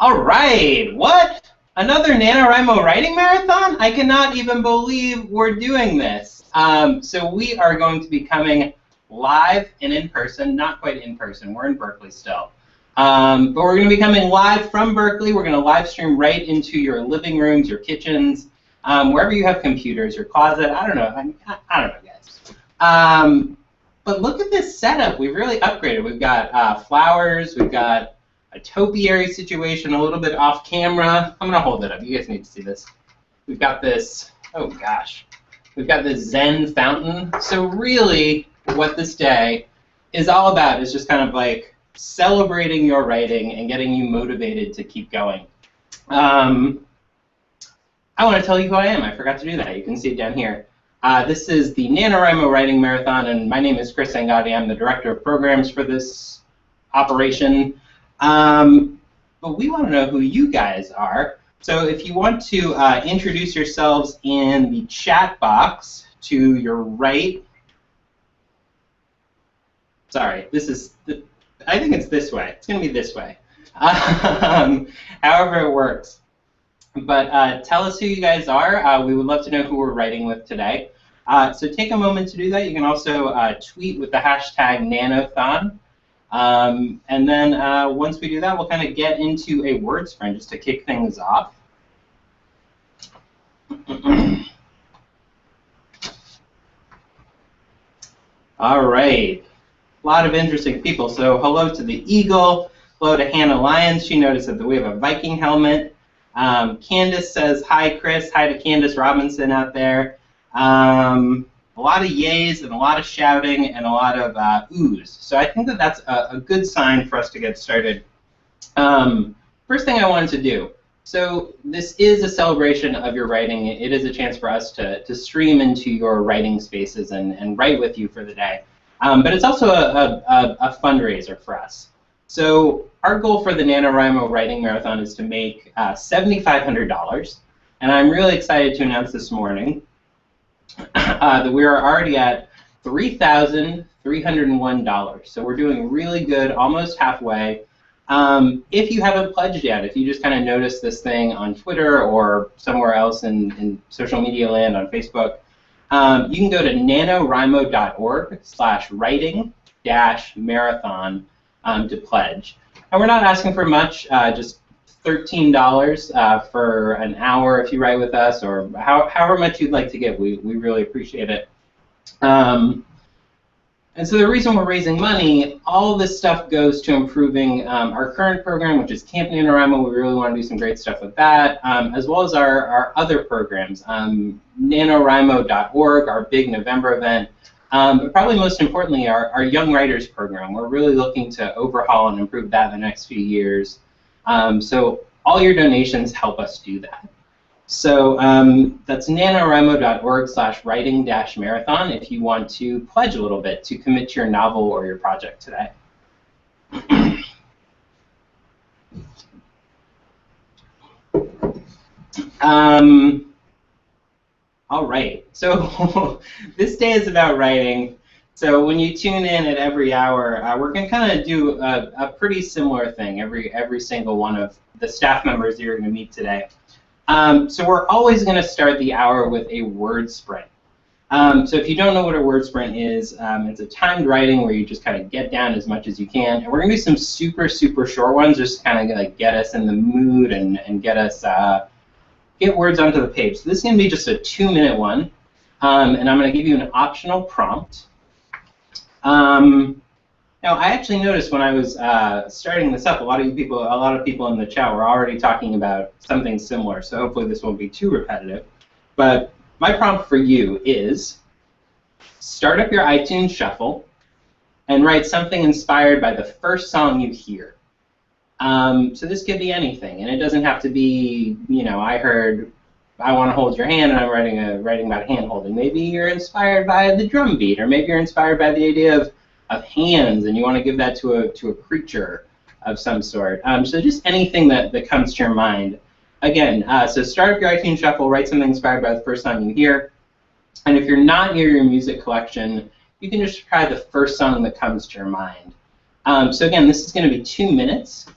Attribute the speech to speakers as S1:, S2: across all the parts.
S1: All right, what? Another NaNoWriMo writing marathon? I cannot even believe we're doing this. So we are going to be coming live and in person, not quite in person, we're in Berkeley still. But we're going to be coming live from Berkeley. We're going to live stream right into your living rooms, your kitchens, wherever you have computers, your closet, I don't know, I don't know, guys. But look at this setup. We've really upgraded. We've got flowers, we've got a topiary situation, a little bit off camera. I'm going to hold it up. You guys need to see this. We've got this, oh gosh, we've got this Zen fountain. So really what this day is all about is just kind of like celebrating your writing and getting you motivated to keep going. I want to tell you who I am. I forgot to do that. You can see it down here. This is the NaNoWriMo Writing Marathon, and my name is Chris Angotti. I'm the Director of Programs for this operation. But we want to know who you guys are. So if you want to introduce yourselves in the chat box to your right. Sorry, this is, I think it's this way. It's going to be this way. However it works. But tell us who you guys are. We would love to know who we're writing with today. So take a moment to do that. You can also tweet with the hashtag Nanothon. And then once we do that, we'll kind of get into a word sprint just to kick things off. All right. A lot of interesting people. So hello to the Eagle. Hello to Hannah Lyons. She noticed that we have a Viking helmet. Candace says, hi, Chris. Hi to Candace Robinson out there. A lot of yays and a lot of shouting and a lot of oohs. So I think that that's a good sign for us to get started. First thing I wanted to do. So this is a celebration of your writing. It is a chance for us to stream into your writing spaces and write with you for the day. But it's also a fundraiser for us. So our goal for the NaNoWriMo Writing Marathon is to make $7,500. And I'm really excited to announce this morning that we are already at $3,301. So we're doing really good, almost halfway. If you haven't pledged yet, if you just kind of noticed this thing on Twitter or somewhere else in social media land on Facebook, you can go to nanowrimo.org/writing-marathon to pledge. And we're not asking for much, just $13 for an hour if you write with us, or however much you'd like to give. We really appreciate it. And so the reason we're raising money, all this stuff goes to improving our current program, which is Camp NaNoWriMo. We really want to do some great stuff with that, as well as our other programs. NaNoWriMo.org, our big November event, but probably most importantly, our Young Writers program. We're really looking to overhaul and improve that in the next few years. So all your donations help us do that. So that's nanowrimo.org/writing-marathon if you want to pledge a little bit to commit to your novel or your project today. All right, so this day is about writing. So when you tune in at every hour, we're going to kind of do a pretty similar thing every single one of the staff members that you're going to meet today. So we're always going to start the hour with a word sprint. So if you don't know what a word sprint is, it's a timed writing where you just kind of get down as much as you can. And we're going to do some super, super short ones just to kind of like get us in the mood and get us get words onto the page. So this is going to be just a 2-minute one. And I'm going to give you an optional prompt. Now, I actually noticed when I was starting this up, a lot of people in the chat were already talking about something similar. So hopefully this won't be too repetitive. But my prompt for you is start up your iTunes Shuffle and write something inspired by the first song you hear. So this could be anything, and it doesn't have to be, you know, I heard I Want to Hold Your Hand and I'm writing about hand holding. Maybe you're inspired by the drum beat, or maybe you're inspired by the idea of hands and you want to give that to a creature of some sort. So just anything that comes to your mind. Again, so start up your iTunes Shuffle, write something inspired by the first song you hear. And if you're not near your music collection, you can just try the first song that comes to your mind. So again, this is going to be 2 minutes.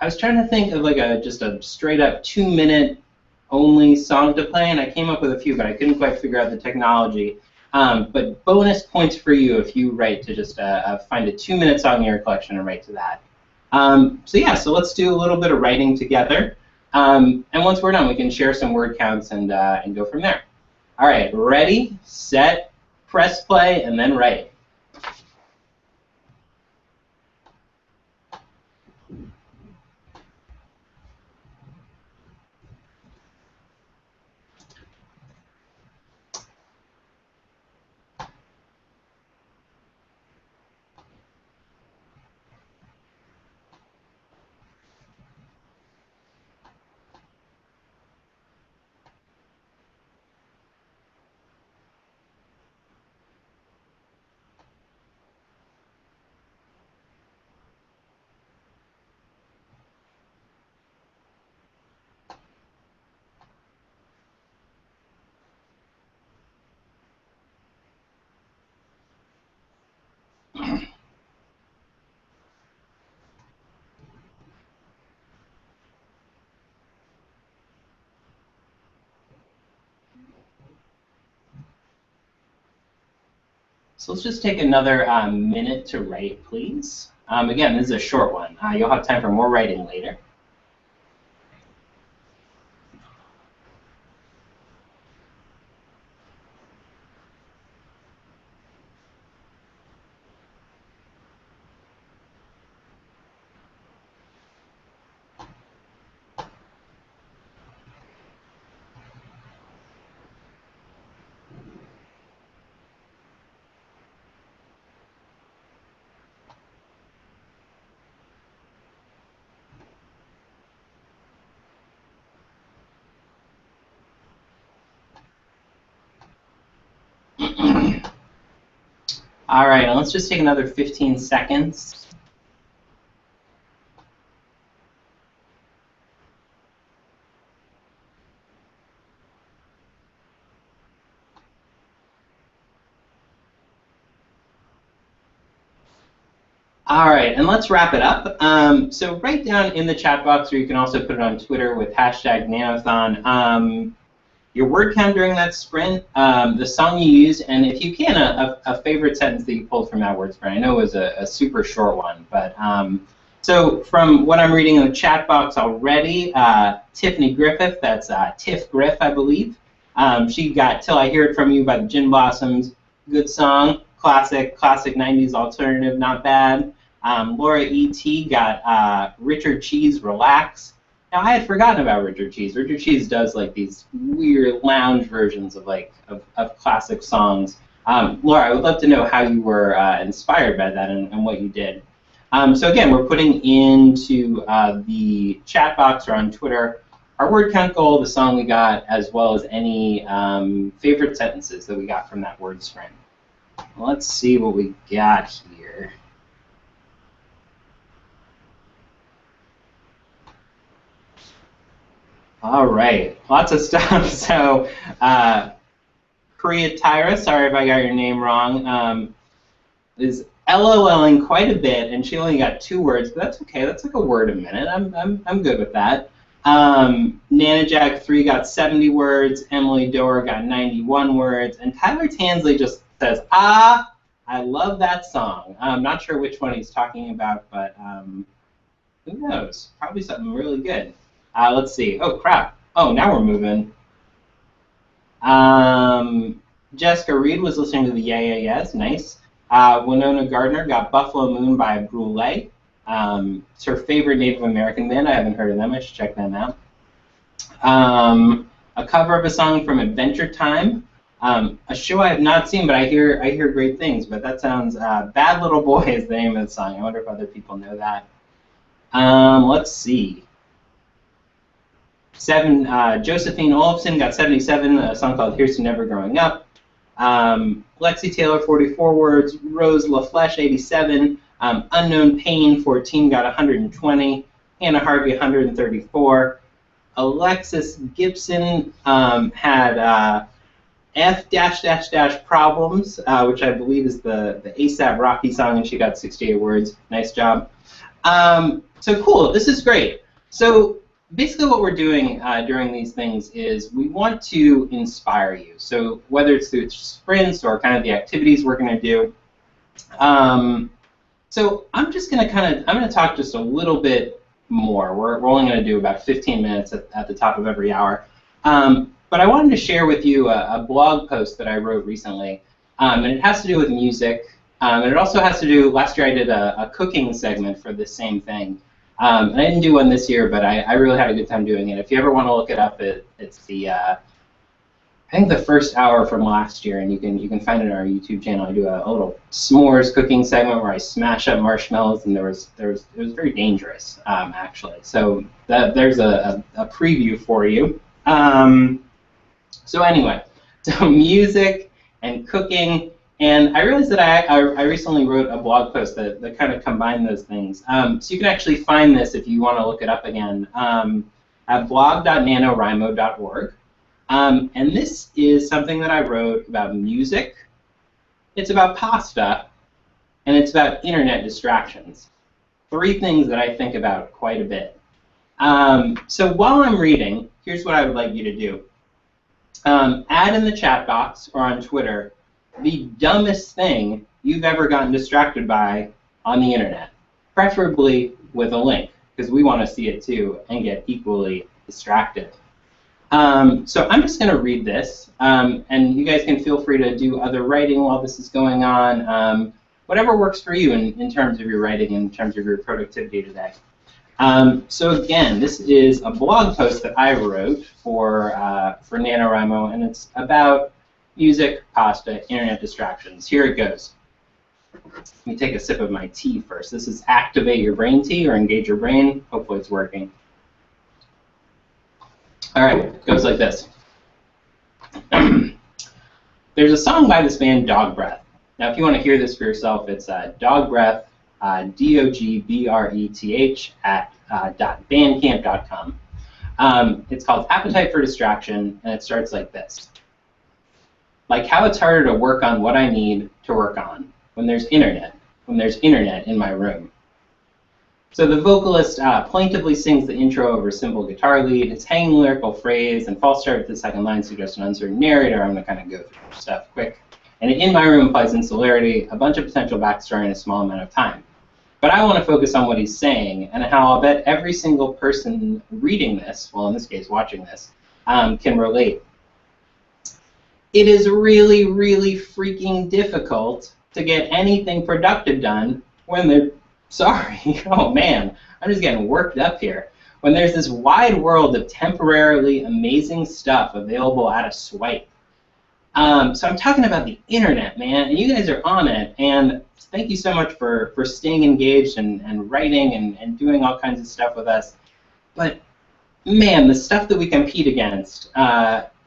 S1: I was trying to think of like just a straight up 2-minute only song to play, and I came up with a few, but I couldn't quite figure out the technology. But bonus points for you if you write to just find a 2-minute song in your collection and write to that. So yeah, so let's do a little bit of writing together. And once we're done, we can share some word counts and go from there. All right, ready, set, press play, and then write. So let's just take another minute to write, please. Again, this is a short one. You'll have time for more writing later. All right, and let's just take another 15 seconds. All right, and let's wrap it up. So write down in the chat box, or you can also put it on Twitter with hashtag Nanothon, your word count during that sprint, the song you used, and if you can, a favorite sentence that you pulled from that word sprint. I know it was a super short one, but so from what I'm reading in the chat box already, Tiffany Griffith, that's Tiff Griff, I believe. She got Till I Hear It From You by the Gin Blossoms. Good song, classic 90s alternative, not bad. Laura E.T. got Richard Cheese, Relax. Now, I had forgotten about Richard Cheese. Richard Cheese does like these weird lounge versions of classic songs. Laura, I would love to know how you were inspired by that and what you did. So again, we're putting into the chat box or on Twitter our word count goal, the song we got, as well as any favorite sentences that we got from that word sprint. Let's see what we got here. All right, lots of stuff. So, Priya Tyra, sorry if I got your name wrong, is LOLing quite a bit, and she only got 2 words, but that's okay. That's like a word a minute. I'm good with that. NanaJack3 got 70 words. Emily Doerr got 91 words, and Tyler Tansley just says, I love that song. I'm not sure which one he's talking about, but who knows? Probably something really good. Let's see. Oh, crap. Oh, now we're moving. Jessica Reed was listening to the Yeah Yeah Yeahs. Nice. Winona Gardner got Buffalo Moon by Brule. It's her favorite Native American band. I haven't heard of them. I should check them out. A cover of a song from Adventure Time. A show I have not seen, but I hear great things. But that sounds Bad Little Boy is the name of the song. I wonder if other people know that. Let's see. Josephine Olafson got 77, a song called Here's to Never Growing Up. Lexi Taylor, 44 words. Rose LaFleche, 87. Unknown Pain, 14, got 120. Hannah Harvey, 134. Alexis Gibson had F Problems, which I believe is the ASAP Rocky song, and she got 68 words. Nice job. So cool, this is great. So basically what we're doing during these things is we want to inspire you. So whether it's through sprints or kind of the activities we're going to do. So I'm just going to I'm going to talk just a little bit more. We're only going to do about 15 minutes at the top of every hour. But I wanted to share with you a blog post that I wrote recently, and it has to do with music, and it also has to do, last year I did a cooking segment for this same thing, and I didn't do one this year, but I really had a good time doing it. If you ever want to look it up, it's the, I think the first hour from last year, and you can find it on our YouTube channel. I do a little s'mores cooking segment where I smash up marshmallows, and it was very dangerous, actually. So there's a preview for you. So anyway, so music and cooking, and I realized that I recently wrote a blog post that kind of combined those things. So you can actually find this if you want to look it up again at blog.nanowrimo.org. And this is something that I wrote about music, it's about pasta, and it's about internet distractions. 3 things that I think about quite a bit. So while I'm reading, here's what I would like you to do. Add in the chat box or on Twitter the dumbest thing you've ever gotten distracted by on the internet, preferably with a link, because we want to see it too and get equally distracted. So I'm just going to read this, and you guys can feel free to do other writing while this is going on, whatever works for you in terms of your writing, in terms of your productivity today. So again, this is a blog post that I wrote for NaNoWriMo, and it's about music, pasta, internet distractions. Here it goes. Let me take a sip of my tea first. This is Activate Your Brain Tea, or Engage Your Brain. Hopefully it's working. All right, it goes like this. There's a song by this band, Dog Breath. Now, if you want to hear this for yourself, it's Dog Breath, DOGBRETH @bandcamp.com. It's called Appetite for Distraction, and it starts like this. Like how it's harder to work on what I need to work on when there's internet in my room. So the vocalist plaintively sings the intro over a simple guitar lead. Its hanging lyrical phrase and false start with the second line suggest an uncertain narrator. I'm going to kind of go through stuff quick. And in my room implies insularity, a bunch of potential backstory in a small amount of time. But I want to focus on what he's saying and how I'll bet every single person reading this, well in this case watching this, can relate. It is really, really freaking difficult to get anything productive done when they're, sorry, oh man, I'm just getting worked up here. When there's this wide world of temporarily amazing stuff available at a swipe. So I'm talking about the internet, man, and you guys are on it, and thank you so much for staying engaged and writing and doing all kinds of stuff with us. But man, the stuff that we compete against,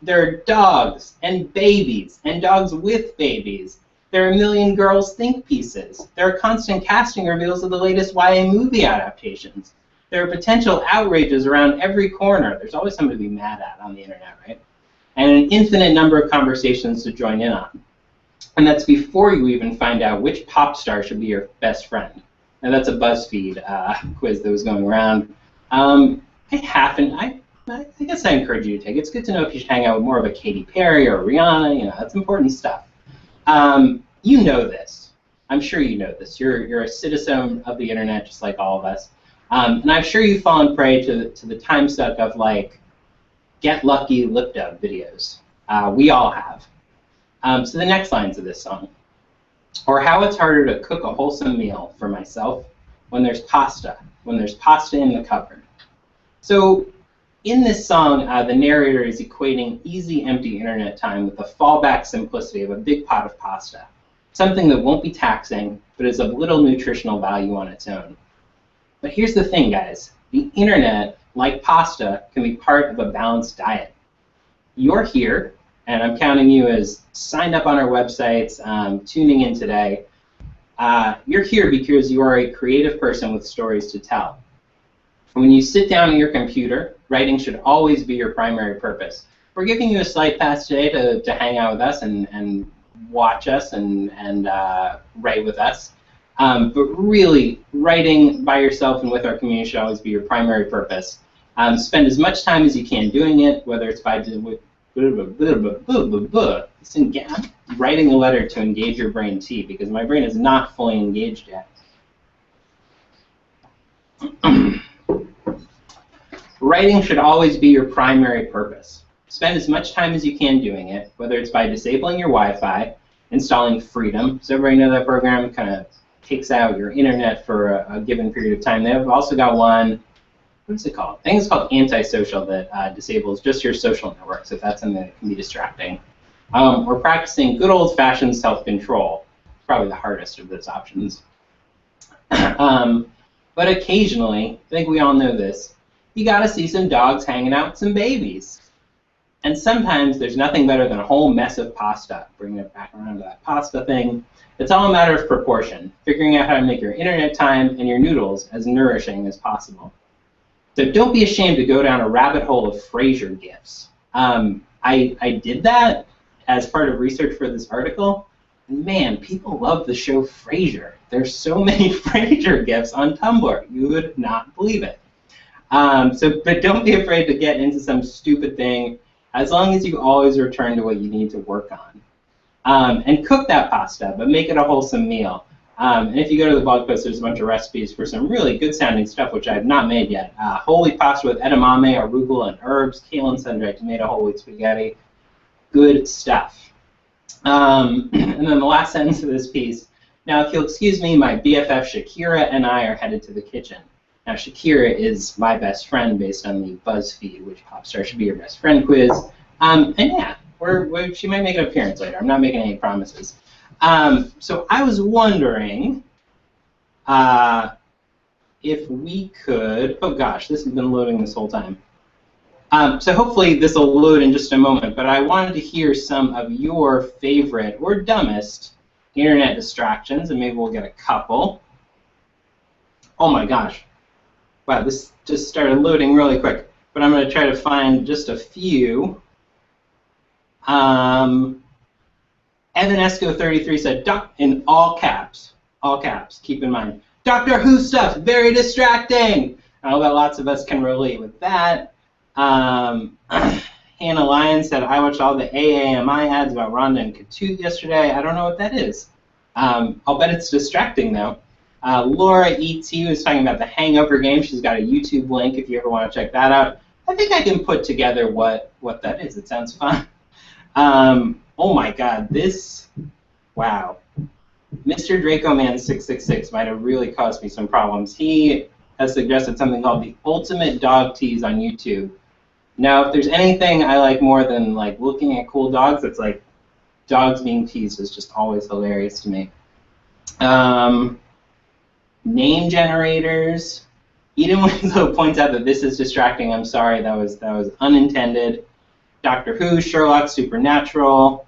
S1: there are dogs and babies and dogs with babies. There are a million girls think pieces. There are constant casting reveals of the latest YA movie adaptations. There are potential outrages around every corner. There's always something to be mad at on the internet, right? And an infinite number of conversations to join in on. And that's before you even find out which pop star should be your best friend. Now that's a BuzzFeed quiz that was going around. I guess I encourage you to take it. It's good to know if you should hang out with more of a Katy Perry or Rihanna. You know, that's important stuff. You know this. I'm sure you know this. You're a citizen of the internet, just like all of us. And I'm sure you've fallen prey to the time suck of like get lucky lip dub videos. We all have. So the next lines of this song. Or how it's harder to cook a wholesome meal for myself when there's pasta in the cupboard. So in this song, the narrator is equating easy, empty internet time with the fallback simplicity of a big pot of pasta, something that won't be taxing, but is of little nutritional value on its own. But here's the thing, guys. The internet, like pasta, can be part of a balanced diet. You're here, and I'm counting you as signed up on our websites, tuning in today. You're here because you are a creative person with stories to tell. When you sit down at your computer, writing should always be your primary purpose. We're giving you a slight pass today to hang out with us and watch us and write with us. But really, writing by yourself and with our community should always be your primary purpose. Spend as much time as you can doing it, whether it's by writing a letter to engage your brain T, because my brain is not fully engaged yet. Writing should always be your primary purpose. Spend as much time as you can doing it, whether it's by disabling your Wi-Fi, installing Freedom. Does everybody know that program? Kind of takes out your internet for a given period of time. They've also got one, what's it called? I think it's called Antisocial, that disables just your social networks, if that's something that can be distracting. Or practicing good old-fashioned self-control. It's probably the hardest of those options. But occasionally, I think we all know this, you gotta see some dogs hanging out with some babies. And sometimes there's nothing better than a whole mess of pasta. Bringing it back around to that pasta thing. It's all a matter of proportion, figuring out how to make your internet time and your noodles as nourishing as possible. So don't be ashamed to go down a rabbit hole of Frasier GIFs. I did that as part of research for this article. And man, people love the show Frasier. There's so many Frasier GIFs on Tumblr. You would not believe it. But don't be afraid to get into some stupid thing, as long as you always return to what you need to work on. And cook that pasta, but make it a wholesome meal. And if you go to the blog post, there's a bunch of recipes for some really good-sounding stuff, which I have not made yet. Whole wheat pasta with edamame, arugula, and herbs, kale and sun-dried tomato, whole wheat spaghetti. Good stuff. And then the last sentence of this piece. Now, if you'll excuse me, my BFF Shakira and I are headed to the kitchen. Now, Shakira is my best friend based on the BuzzFeed, which Popstar should be your best friend quiz. And yeah, she might make an appearance later. I'm not making any promises. So I was wondering if we could, oh gosh, this has been loading this whole time. So hopefully this will load in just a moment, but I wanted to hear some of your favorite or dumbest internet distractions, and maybe we'll get a couple. Oh my gosh. Wow, this just started loading really quick, but I'm going to try to find just a few. Evan Esco33 said, in all caps, keep in mind, Doctor Who stuff, very distracting. I know that lots of us can relate with that. Hannah Lyons said, I watched all the AAMI ads about Rhonda and Katoot yesterday. I don't know what that is. I'll bet it's distracting, though. Laura E.T. was talking about the Hangover game. She's got a YouTube link if you ever want to check that out. I think I can put together what that is. It sounds fun. Oh my god, this, wow. Mr. DracoMan666 might have really caused me some problems. He has suggested something called the Ultimate Dog Tease on YouTube. Now, if there's anything I like more than like looking at cool dogs, it's like dogs being teased is just always hilarious to me. Name generators. Eden Winslow points out that this is distracting. I'm sorry, that was unintended. Doctor Who, Sherlock, Supernatural.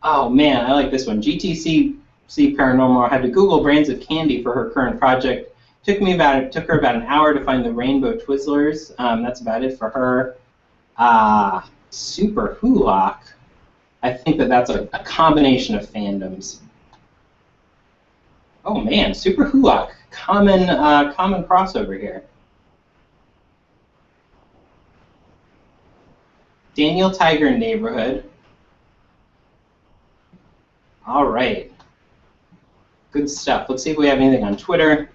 S1: Oh man, I like this one. GTC Paranormal had to Google brands of candy for her current project. Took her about an hour to find the Rainbow Twizzlers. That's about it for her. Super Hulock. I think that's a combination of fandoms. Oh man, Super Hulock. Common crossover here. Daniel Tiger Neighborhood. All right. Good stuff. Let's see if we have anything on Twitter.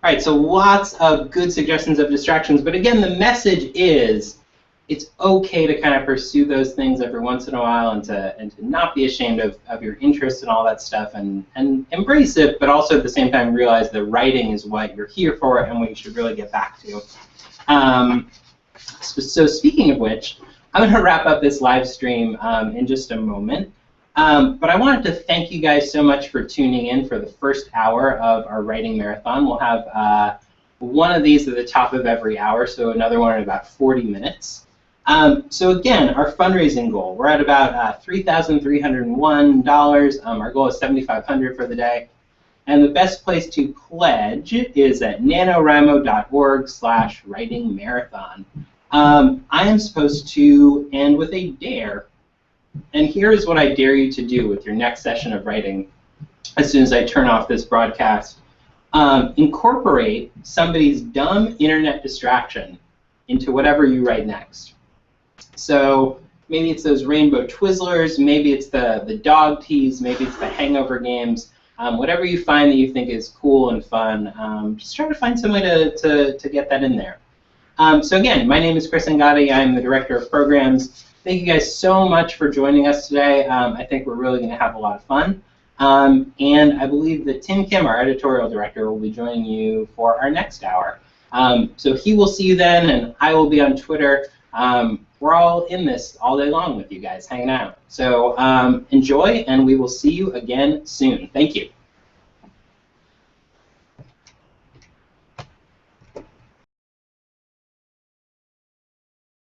S1: All right, so lots of good suggestions of distractions, but again, the message is it's okay to kind of pursue those things every once in a while and to not be ashamed of your interests and all that stuff and embrace it, but also at the same time realize that writing is what you're here for and what you should really get back to. So speaking of which, I'm going to wrap up this live stream in just a moment. But I wanted to thank you guys so much for tuning in for the first hour of our writing marathon. We'll have one of these at the top of every hour, so another one in about 40 minutes. So again, our fundraising goal, we're at about $3,301. Our goal is $7,500 for the day. And the best place to pledge is at NaNoWriMo.org/writingmarathon. I am supposed to end with a dare. And here is what I dare you to do with your next session of writing as soon as I turn off this broadcast. Incorporate somebody's dumb internet distraction into whatever you write next. So maybe it's those rainbow Twizzlers, maybe it's the dog teas, maybe it's the hangover games. Whatever you find that you think is cool and fun, just try to find some way to get that in there. So again, my name is Chris Angotti. I'm the Director of Programs. Thank you guys so much for joining us today. I think we're really going to have a lot of fun. And I believe that Tim Kim, our editorial director, will be joining you for our next hour. So he will see you then, and I will be on Twitter. We're all in this all day long with you guys, hanging out. So enjoy, and we will see you again soon. Thank you.